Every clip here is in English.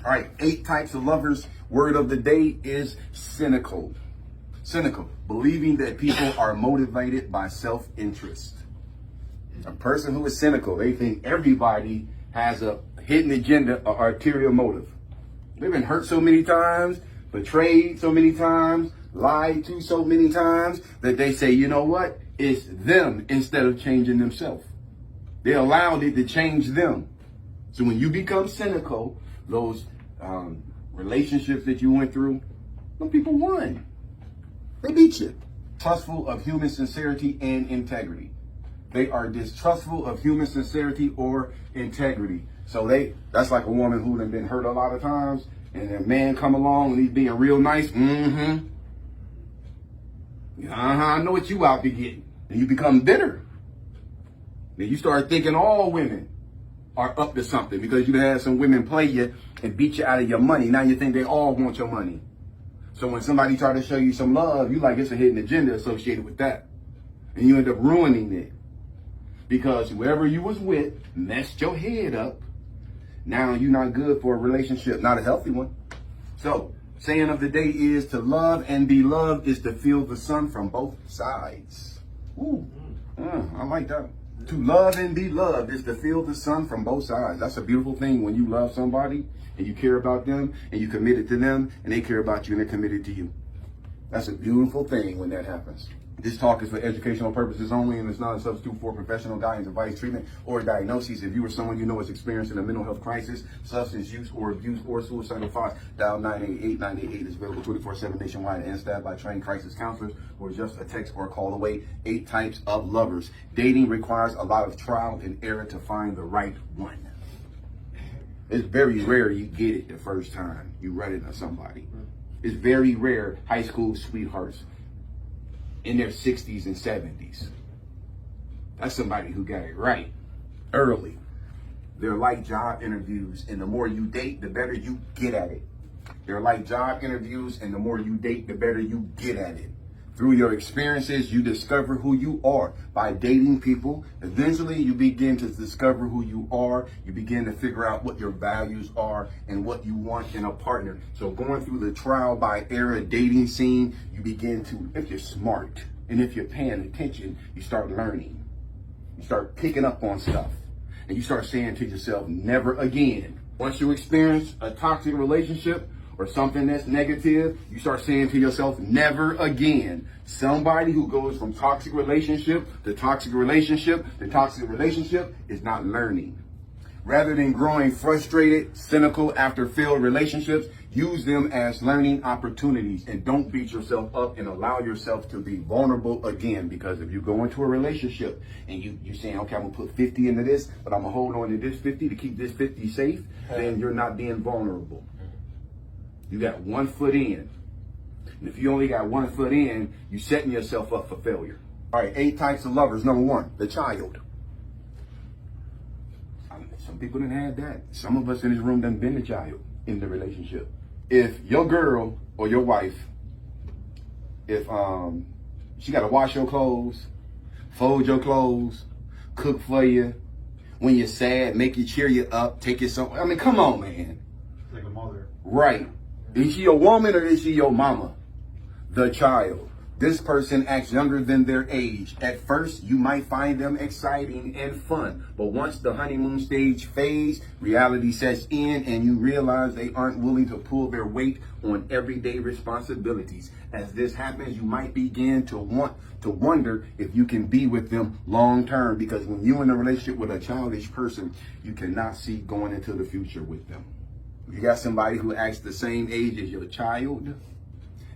All right, 8 types of lovers. Word of the day is cynical. Cynical, believing that people are motivated by self-interest. A person who is cynical, they think everybody has a hidden agenda or ulterior motive. They've been hurt so many times, betrayed so many times, lied to so many times that they say, you know what? It's them instead of changing themselves. They allowed it to change them. So when you become cynical, those relationships that you went through, some people won. They beat you. Distrustful of human sincerity and integrity. They are distrustful of human sincerity or integrity. So that's like a woman who done been hurt a lot of times, and a man come along and he's being real nice. I know what you out to get. And you become bitter. Then you start thinking all women are up to something because you had some women play you and beat you out of your money. Now you think they all want your money. So when somebody try to show you some love, you like it's a hidden agenda associated with that. And you end up ruining it. Because whoever you was with messed your head up. Now you're not good for a relationship, not a healthy one. So, saying of the day is to love and be loved is to feel the sun from both sides. Ooh, I like that. To love and be loved is to feel the sun from both sides. That's a beautiful thing when you love somebody and you care about them and you committed to them and they care about you and they're committed to you. That's a beautiful thing when that happens. This talk is for educational purposes only and is not a substitute for professional guidance, advice, treatment, or diagnosis. If you or someone you know is experiencing a mental health crisis, substance use or abuse, or suicidal thoughts, dial 988-988 is available 24/7 nationwide and staffed by trained crisis counselors, or just a text or call away. 8 types of lovers. Dating requires a lot of trial and error to find the right one. It's very rare you get it the first time you run into somebody. It's very rare high school sweethearts in their 60s and 70s. That's somebody who got it right early. They're like job interviews, and the more you date, the better you get at it. They're like job interviews, and the more you date, the better you get at it. Through your experiences, you discover who you are. By dating people, eventually you begin to discover who you are. You begin to figure out what your values are and what you want in a partner. So going through the trial by error dating scene, you begin to, if you're smart and if you're paying attention, you start learning. You start picking up on stuff. And you start saying to yourself, never again. Once you experience a toxic relationship, or something that's negative, you start saying to yourself, never again. Somebody who goes from toxic relationship to toxic relationship to toxic relationship is not learning. Rather than growing frustrated, cynical after failed relationships, use them as learning opportunities and don't beat yourself up and allow yourself to be vulnerable again. Because if you go into a relationship and you're saying, okay, I'm gonna put 50 into this, but I'm gonna hold on to this 50 to keep this 50 safe, then you're not being vulnerable. You got one foot in. And if you only got one foot in, you're setting yourself up for failure. All right, 8 types of lovers. Number 1, the child. Some people didn't have that. Some of us in this room done been the child in the relationship. If your girl or your wife, if she got to wash your clothes, fold your clothes, cook for you, when you're sad, make you cheer you up, take you somewhere. I mean, come on, man. Like a mother. Right. Is she a woman or is she your mama? The child. This person acts younger than their age. At first, you might find them exciting and fun. But once the honeymoon stage fades, reality sets in and you realize they aren't willing to pull their weight on everyday responsibilities. As this happens, you might begin to want to wonder if you can be with them long term. Because when you're in a relationship with a childish person, you cannot see going into the future with them. You got somebody who acts the same age as your child.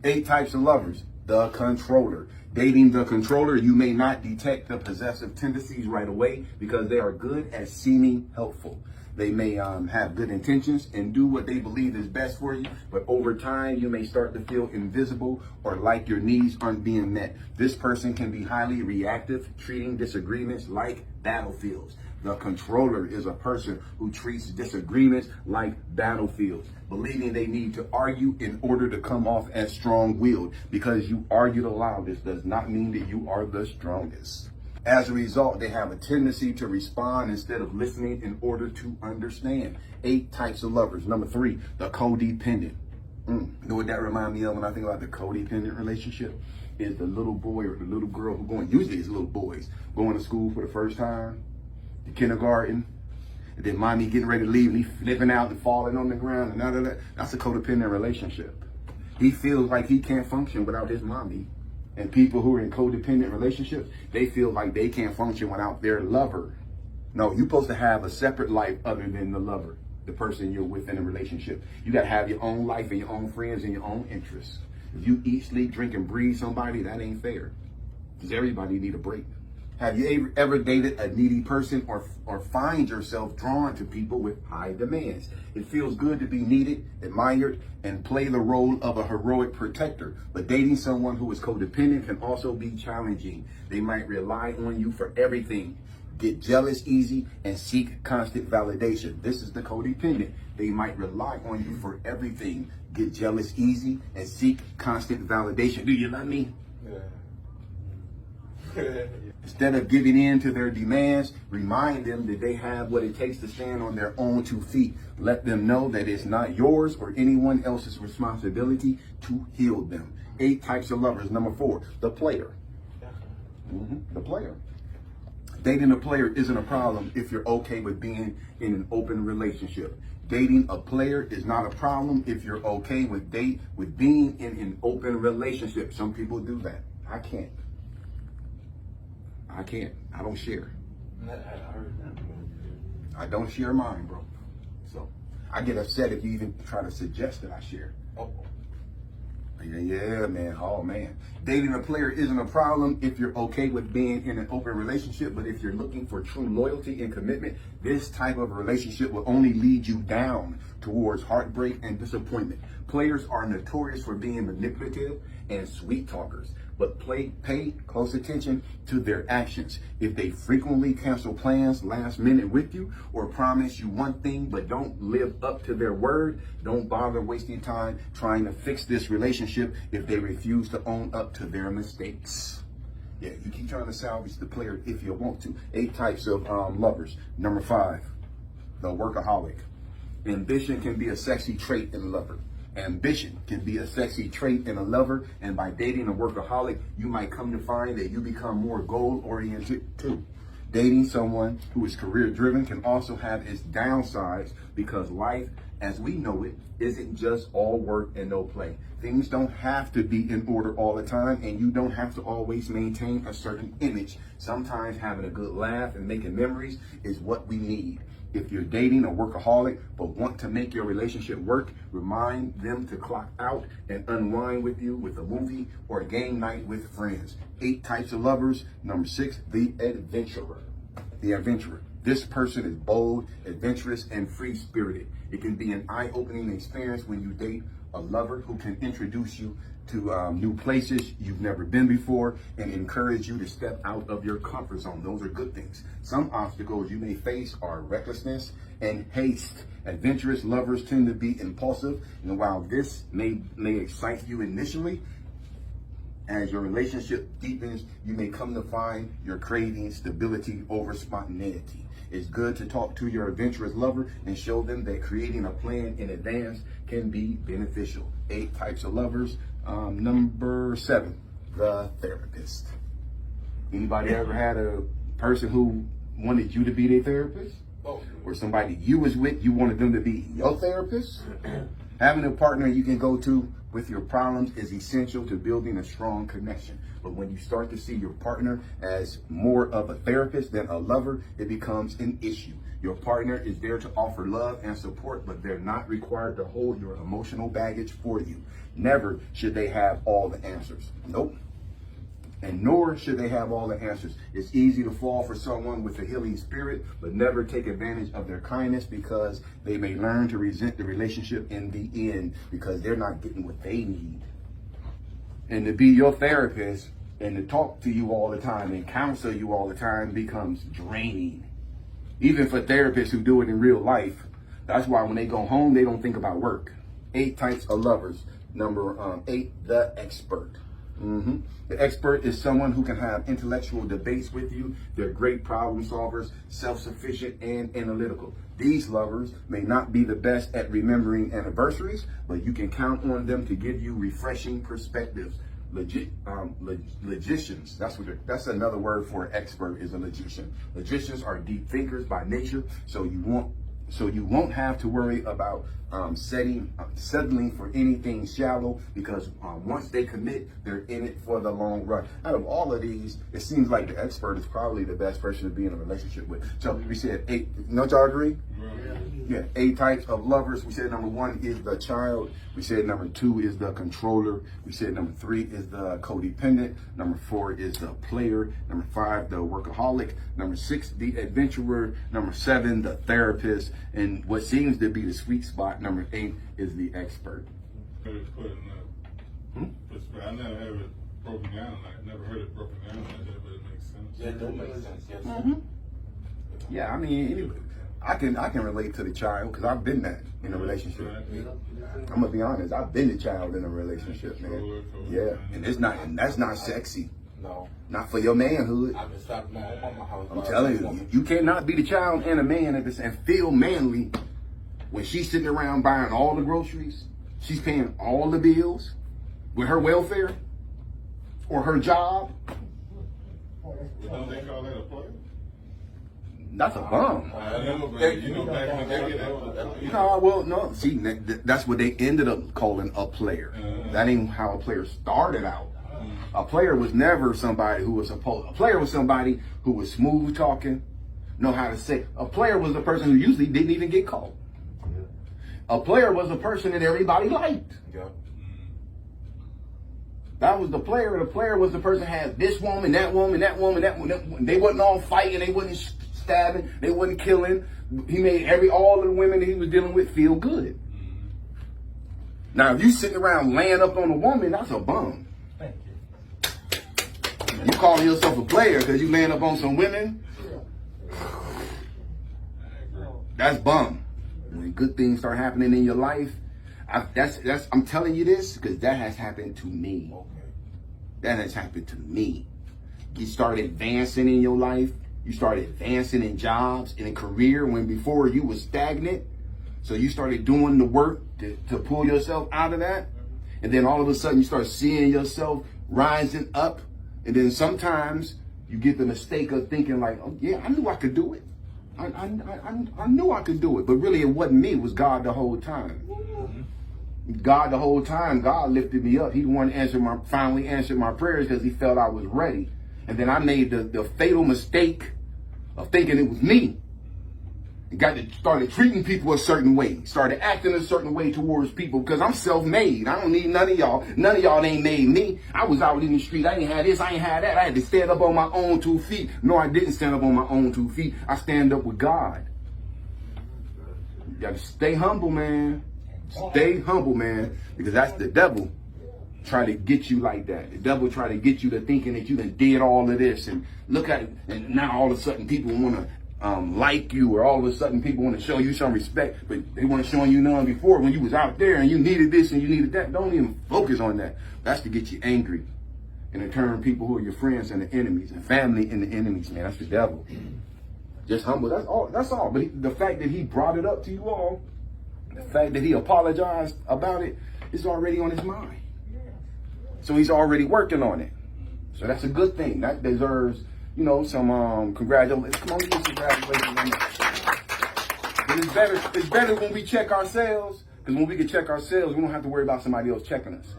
8 types of lovers. The controller. Dating the controller, you may not detect the possessive tendencies right away because they are good at seeming helpful. They may have good intentions and do what they believe is best for you, but over time you may start to feel invisible or like your needs aren't being met. This person can be highly reactive, treating disagreements like battlefields. The controller is a person who treats disagreements like battlefields, believing they need to argue in order to come off as strong-willed. Because you argue the loudest does not mean that you are the strongest. As a result, they have a tendency to respond instead of listening in order to understand. 8 types of lovers. Number 3, the codependent. You know what that reminds me of when I think about the codependent relationship? Is the little boy or the little girl who going, usually it's little boys, going to school for the first time, the kindergarten, and then mommy getting ready to leave and he flipping out and falling on the ground and all of that. That's a codependent relationship. He feels like he can't function without his mommy. And people who are in codependent relationships, they feel like they can't function without their lover. No, you're supposed to have a separate life other than the lover, the person you're with in a relationship. You got to have your own life and your own friends and your own interests. If you eat, sleep, drink, and breathe somebody, that ain't fair. Because everybody need a break. Have you ever dated a needy person or find yourself drawn to people with high demands? It feels good to be needed, admired, and play the role of a heroic protector. But dating someone who is codependent can also be challenging. They might rely on you for everything, get jealous easy, and seek constant validation. This is the codependent. They might rely on you for everything, get jealous easy, and seek constant validation. Do you love me? Yeah. Instead of giving in to their demands, remind them that they have what it takes to stand on their own 2 feet. Let them know that it's not yours or anyone else's responsibility to heal them. 8 types of lovers. Number 4, the player. The player. Dating a player isn't a problem if you're okay with being in an open relationship. Dating a player is not a problem if you're okay with being in an open relationship. Some people do that. I can't. I don't share. I don't share mine, bro. So I get upset if you even try to suggest that I share. Yeah, man. Oh, man. Dating a player isn't a problem if you're okay with being in an open relationship, but if you're looking for true loyalty and commitment, this type of relationship will only lead you down towards heartbreak and disappointment. Players are notorious for being manipulative and sweet talkers, but pay close attention to their actions. If they frequently cancel plans last minute with you or promise you one thing but don't live up to their word, don't bother wasting time trying to fix this relationship if they refuse to own up to their mistakes. Yeah, you keep trying to salvage the player if you want to. 8 types of lovers. Number 5, the workaholic. Ambition can be a sexy trait in a lover. Ambition can be a sexy trait in a lover, and by dating a workaholic, you might come to find that you become more goal-oriented too. Dating someone who is career-driven can also have its downsides because life, as we know it, isn't just all work and no play. Things don't have to be in order all the time, and you don't have to always maintain a certain image. Sometimes having a good laugh and making memories is what we need. If you're dating a workaholic but want to make your relationship work, remind them to clock out and unwind with you with a movie or a game night with friends. 8 types of lovers. Number 6, the adventurer. The adventurer. This person is bold, adventurous, and free-spirited. It can be an eye-opening experience when you date a lover who can introduce you to new places you've never been before and encourage you to step out of your comfort zone. Those are good things. Some obstacles you may face are recklessness and haste. Adventurous lovers tend to be impulsive, and while this may excite you initially, as your relationship deepens, you may come to find you're craving stability over spontaneity. It's good to talk to your adventurous lover and show them that creating a plan in advance can be beneficial. 8 types of lovers. Number 7, the therapist. Anybody ever had a person who wanted you to be their therapist? Or somebody you was with, you wanted them to be your therapist? Having a partner you can go to with your problems is essential to building a strong connection. But when you start to see your partner as more of a therapist than a lover, it becomes an issue. Your partner is there to offer love and support, but they're not required to hold your emotional baggage for you. Never should they have all the answers. Nope. And nor should they have all the answers. It's easy to fall for someone with a healing spirit, but never take advantage of their kindness because they may learn to resent the relationship in the end because they're not getting what they need. And to be your therapist and to talk to you all the time and counsel you all the time becomes draining. Even for therapists who do it in real life. That's why when they go home, they don't think about work. 8 types of lovers. Number 8, the expert. The expert is someone who can have intellectual debates with you. They're great problem solvers, self-sufficient, and analytical. These lovers may not be the best at remembering anniversaries, but you can count on them to give you refreshing perspectives. Logicians, that's another word for an expert, is a logician. Logicians are deep thinkers by nature, so you won't have to worry about settling for anything shallow, because once they commit, they're in it for the long run. Out of all of these, it seems like the expert is probably the best person to be in a relationship with. So we said 8. Don't y'all agree? Yeah, 8 types of lovers. We said number 1 is the child. We said number 2 is the controller. We said number 3 is the codependent. Number 4 is the player. Number 5, the workaholic. Number 6, the adventurer. Number 7, the therapist. And what seems to be the sweet spot, number 8, is the expert. I never heard it broken down. I never heard it broken down like that, but it makes sense. Yeah, it does make sense. Yes. Yeah, I mean, I can relate to the child, because I've been that in a relationship. I'm gonna be honest, I've been the child in a relationship, man. Yeah, and that's not sexy. No. Not for your manhood. I've been stopping my own mama house. I'm telling you, you cannot be the child and a man and feel manly when she's sitting around buying all the groceries, she's paying all the bills with her welfare or her job. Don't they call that a player? That's a bum. I remember, back in the day, that was No, well, no. See, that's what they ended up calling a player. That ain't how a player started out. A player was never somebody who was supposed. A player was somebody who was smooth talking, know how to say. A player was a person who usually didn't even get caught. A player was a person that everybody liked. Yeah. That was the player. The player was the person that had this woman, that woman, that woman, that woman. They wasn't all fighting. They wasn't stabbing. They wasn't killing. He made all of the women that he was dealing with feel good. Now, if you sitting around laying up on a woman, that's a bum. Thank you. You calling yourself a player because you laying up on some women? That's bum. When good things start happening in your life, I'm telling you this because that has happened to me. That has happened to me. You start advancing in your life. You start advancing in jobs and in career when before you was stagnant. So you started doing the work to pull yourself out of that. And then all of a sudden you start seeing yourself rising up. And then sometimes you get the mistake of thinking like, oh yeah, I knew I could do it. I knew I could do it. But really it wasn't me, it was God the whole time. God the whole time, God lifted me up. He the one finally answered my prayers because he felt I was ready. And then I made the fatal mistake of thinking it was me. And started treating people a certain way. Started acting a certain way towards people because I'm self-made. I don't need none of y'all. None of y'all ain't made me. I was out in the street. I ain't had this. I ain't had that. I had to stand up on my own 2 feet. No, I didn't stand up on my own 2 feet. I stand up with God. You got to stay humble, man. Stay humble, man. Because that's the devil try to get you like that. The devil try to get you to thinking that you done did all of this. And look at it. And now all of a sudden people want to like you, or all of a sudden people want to show you some respect, but they weren't showing you none before when you was out there and you needed this and you needed that. Don't even focus on that. That's to get you angry and to turn people who are your friends into enemies and family into enemies, man. That's the devil. Just humble. That's all. That's all. But the fact that he brought it up to you all, the fact that he apologized about it, is already on his mind. So he's already working on it. So that's a good thing. That deserves, some congratulations. Come on, give some congratulations on that. But it's better when we check ourselves, because when we can check ourselves, we don't have to worry about somebody else checking us.